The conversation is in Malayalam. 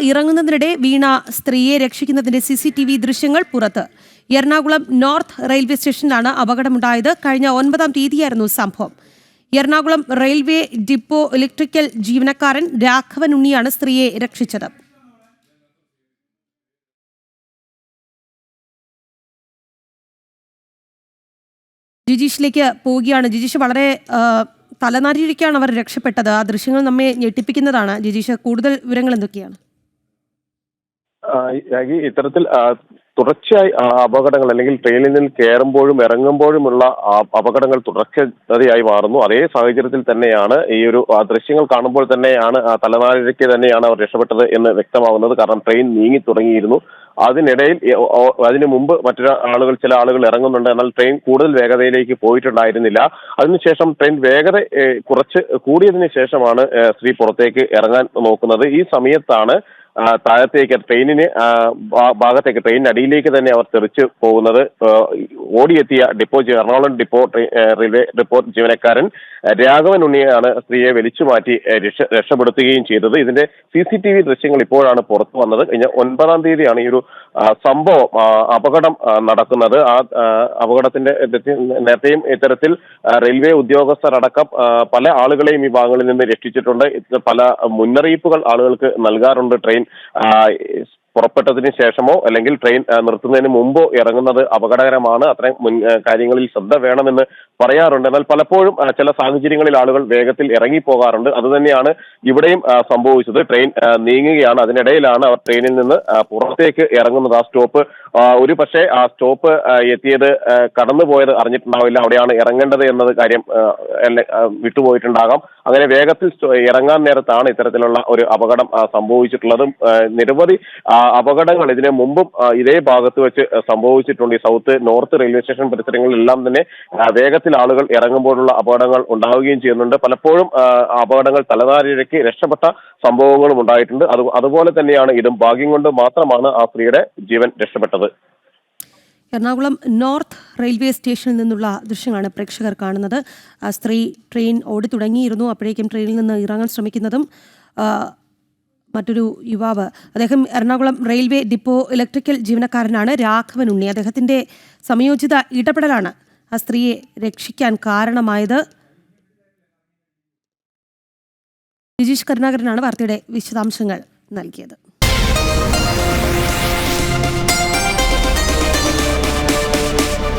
ഇറങ്ങുന്നതിനിടെ വീണ സ്ത്രീയെ രക്ഷിക്കുന്നതിന്റെ CCTV ദൃശ്യങ്ങൾ പുറത്ത്. എറണാകുളം നോർത്ത് റെയിൽവേ സ്റ്റേഷനിലാണ് അപകടമുണ്ടായത്. കഴിഞ്ഞ 9-ാം തീയതിയായിരുന്നു സംഭവം. എറണാകുളം റെയിൽവേ ഡിപ്പോ ഇലക്ട്രിക്കൽ ജീവനക്കാരൻ രാഘവൻ ഉണ്ണിയാണ് സ്ത്രീയെ രക്ഷിച്ചത്. ജിജീഷിലേക്ക് പോവുകയാണ്. ജിജീഷ്, വളരെ തലനാരിഴയ്ക്കാണ് അവർ രക്ഷപ്പെട്ടത്. ആ ദൃശ്യങ്ങൾ നമ്മെ ഞെട്ടിപ്പിക്കുന്നതാണ്. ജിജീഷ്, കൂടുതൽ വിവരങ്ങൾ എന്തൊക്കെയാണ്? ഇത്തരത്തിൽ തുടർച്ചയായി അപകടങ്ങൾ അല്ലെങ്കിൽ ട്രെയിനിൽ നിന്ന് കയറുമ്പോഴും ഇറങ്ങുമ്പോഴുമുള്ള അപകടങ്ങൾ തുടർച്ചയായി മാറുന്നു. അതേ സാഹചര്യത്തിൽ തന്നെയാണ് ഈ ഒരു ദൃശ്യങ്ങൾ കാണുമ്പോൾ തന്നെയാണ് തലനാരിഴയ്ക്ക് തന്നെയാണ് അവർ രക്ഷപ്പെട്ടത് എന്ന് വ്യക്തമാവുന്നത്. കാരണം ട്രെയിൻ നീങ്ങി തുടങ്ങിയിരുന്നു. അതിനിടയിൽ അതിനു മുമ്പ് ചില ആളുകൾ ഇറങ്ങുന്നുണ്ട്. എന്നാൽ ട്രെയിൻ കൂടുതൽ വേഗതയിലേക്ക് പോയിട്ടുണ്ടായിരുന്നില്ല. അതിനുശേഷം ട്രെയിൻ വേഗത കുറച്ച് കൂടിയതിനു ശേഷമാണ് സ്ത്രീ പുറത്തേക്ക് ഇറങ്ങാൻ നോക്കുന്നത്. ഈ സമയത്താണ് താഴത്തേക്ക് ഭാഗത്തേക്ക് ട്രെയിനിന്റെ അടിയിലേക്ക് തന്നെ അവർ തെറിച്ച് പോകുന്നത്. ഓടിയെത്തിയ എറണാകുളം റെയിൽവേ ഡിപ്പോ ജീവനക്കാരൻ രാഘവൻ ഉണ്ണിയാണ് സ്ത്രീയെ വലിച്ചു മാറ്റി രക്ഷപ്പെടുത്തുകയും ചെയ്തത്. ഇതിന്റെ CCTV ദൃശ്യങ്ങൾ ഇപ്പോഴാണ് പുറത്തു വന്നത്. കഴിഞ്ഞ 9-ാം തീയതിയാണ് ഈ ഒരു അപകടം നടക്കുന്നത്. ആ അപകടത്തിന്റെ നേരത്തെയും ഇത്തരത്തിൽ റെയിൽവേ ഉദ്യോഗസ്ഥരടക്കം പല ആളുകളെയും ഈ ഭാഗങ്ങളിൽ നിന്ന് രക്ഷിച്ചിട്ടുണ്ട്. പല മുന്നറിയിപ്പുകൾ ആളുകൾക്ക് നൽകാറുണ്ട്. ട്രെയിൻ പുറപ്പെട്ടതിന് ശേഷമോ അല്ലെങ്കിൽ ട്രെയിൻ നിർത്തുന്നതിന് മുമ്പോ ഇറങ്ങുന്നത് അപകടകരമാണ്, അത്തരം കാര്യങ്ങളിൽ ശ്രദ്ധ വേണമെന്ന് പറയാറുണ്ട്. എന്നാൽ പലപ്പോഴും ചില സാഹചര്യങ്ങളിൽ ആളുകൾ വേഗത്തിൽ ഇറങ്ങിപ്പോകാറുണ്ട്. അതുതന്നെയാണ് ഇവിടെയും സംഭവിച്ചത്. ട്രെയിൻ നീങ്ങുകയാണ്. അതിനിടയിലാണ് അവർ ട്രെയിനിൽ നിന്ന് പുറത്തേക്ക് ഇറങ്ങുന്നത്. ഒരു പക്ഷേ ആ സ്റ്റോപ്പ് എത്തിയത് കടന്നുപോയത് അറിഞ്ഞിട്ടുണ്ടാവില്ല. അവിടെയാണ് ഇറങ്ങേണ്ടത് എന്നത് കാര്യം വിട്ടുപോയിട്ടുണ്ടാകാം. അങ്ങനെ വേഗത്തിൽ ഇറങ്ങാൻ നേരത്താണ് ഇത്തരത്തിലുള്ള ഒരു അപകടം സംഭവിച്ചിട്ടുള്ളതും. നിരവധി അപകടങ്ങൾ ഇതിനു മുമ്പും ഇതേ ഭാഗത്ത് വെച്ച് സംഭവിച്ചിട്ടുണ്ട്. ഈ നോർത്ത് റെയിൽവേ സ്റ്റേഷൻ പരിസരങ്ങളിലെല്ലാം തന്നെ വേഗത്തിൽ ആളുകൾ ഇറങ്ങുമ്പോഴുള്ള അപകടങ്ങൾ ഉണ്ടാവുകയും ചെയ്യുന്നുണ്ട്. പലപ്പോഴും അപകടങ്ങൾ തലനാരിഴയ്ക്ക് രക്ഷപ്പെട്ട സംഭവങ്ങളും ഉണ്ടായിട്ടുണ്ട്. അതുപോലെ തന്നെയാണ് ഇതും. ഭാഗ്യം കൊണ്ട് മാത്രമാണ് ആ സ്ത്രീയുടെ ജീവൻ രക്ഷപ്പെട്ടത്. എറണാകുളം നോർത്ത് റെയിൽവേ സ്റ്റേഷനിൽ നിന്നുള്ള ദൃശ്യങ്ങളാണ് പ്രേക്ഷകർ കാണുന്നത്. സ്ത്രീ ട്രെയിൻ ഓടി തുടങ്ങിയിരുന്നു. അപ്പോഴേക്കും ട്രെയിനിൽ നിന്ന് ഇറങ്ങാൻ ശ്രമിക്കുന്നതും മറ്റൊരു യുവാവ്, അദ്ദേഹം എറണാകുളം റെയിൽവേ ഡിപ്പോ ഇലക്ട്രിക്കൽ ജീവനക്കാരനാണ് രാഘവൻ ഉണ്ണി. അദ്ദേഹത്തിന്റെ സമയോചിത ഇടപെടലാണ് ആ സ്ത്രീയെ രക്ഷിക്കാൻ കാരണമായത്. ജിജീഷ് കരുണാകരനാണ് വാർത്തയുടെ വിശദാംശങ്ങൾ നൽകിയത്.